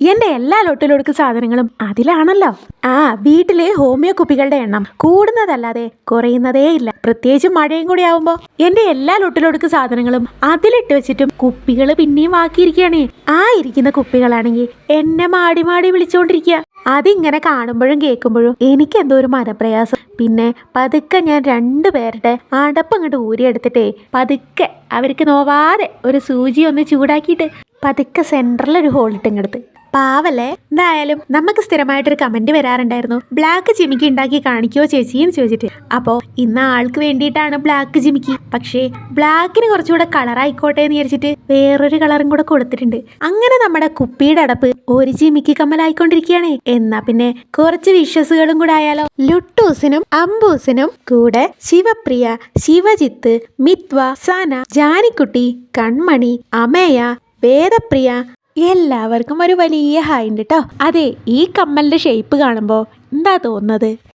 എന്റെ എല്ലാ ലൊട്ടിലൊടുക്ക് സാധനങ്ങളും അതിലാണല്ലോ. ആ വീട്ടിലെ ഹോമിയോ കുപ്പികളുടെ എണ്ണം കൂടുന്നതല്ലാതെ കുറയുന്നതേ ഇല്ല. പ്രത്യേകിച്ച് മഴയും കൂടി ആവുമ്പോ എന്റെ എല്ലാ ലൊട്ടിലൊടുക്ക് സാധനങ്ങളും അതിലിട്ട് വെച്ചിട്ടും കുപ്പികൾ പിന്നെയും ബാക്കിയിരിക്കുകയാണേ. ആ ഇരിക്കുന്ന കുപ്പികളാണെങ്കിൽ എന്നെ മാടി മാടി വിളിച്ചോണ്ടിരിക്കുക. അതിങ്ങനെ കാണുമ്പോഴും കേൾക്കുമ്പോഴും എനിക്ക് എന്തോ ഒരു മനപ്രയാസം. പിന്നെ പതുക്കെ ഞാൻ 2 പേരുടെ അടപ്പ് അങ്ങോട്ട് ഊരിയെടുത്തിട്ടേ പതുക്കെ അവർക്ക് നോവാതെ ഒരു സൂചി ഒന്ന് ചൂടാക്കിയിട്ട് പതുക്കെ സെന്ററിൽ ഒരു ഹോളിട്ട് ഇങ്ങെടുത്ത്. പാവല്ലേ. എന്തായാലും നമുക്ക് സ്ഥിരമായിട്ടൊരു കമന്റ് വരാറുണ്ടായിരുന്നു, ബ്ലാക്ക് ജിമിക്കി ഉണ്ടാക്കി കാണിക്കോ ചേച്ചി എന്ന് ചോദിച്ചിട്ട്. അപ്പോൾ ഇന്ന് ആൾക്ക് വേണ്ടിയിട്ടാണ് ബ്ലാക്ക് ജിമിക്കി. പക്ഷേ ബ്ലാക്കിന് കുറച്ചുകൂടെ കളറായിക്കോട്ടെ എന്ന് വിചാരിച്ചിട്ട് വേറൊരു കളറും കൂടെ കൊടുത്തിട്ടുണ്ട്. അങ്ങനെ നമ്മുടെ കുപ്പിയുടെ അടപ്പ് ഒരു ജിമിക്കി കമ്മലായിക്കൊണ്ടിരിക്കുകയാണ്. എന്നാ പിന്നെ കുറച്ച് വിഷസുകളും കൂടെ ആയാലോ. ലുട്ടൂസിനും അമ്പൂസിനും കൂടെ ശിവപ്രിയ, ശിവജിത്ത്, മിത്വ, സന, ജാനിക്കുട്ടി, കൺമണി, അമേയ, വേദപ്രിയ എല്ലാവർക്കും ഒരു വലിയ ഹായ് ഉണ്ട് കേട്ടോ. അതെ, ഈ കമ്മലിന്റെ ഷേപ്പ് കാണുമ്പോൾ എന്താ തോന്നുന്നത്?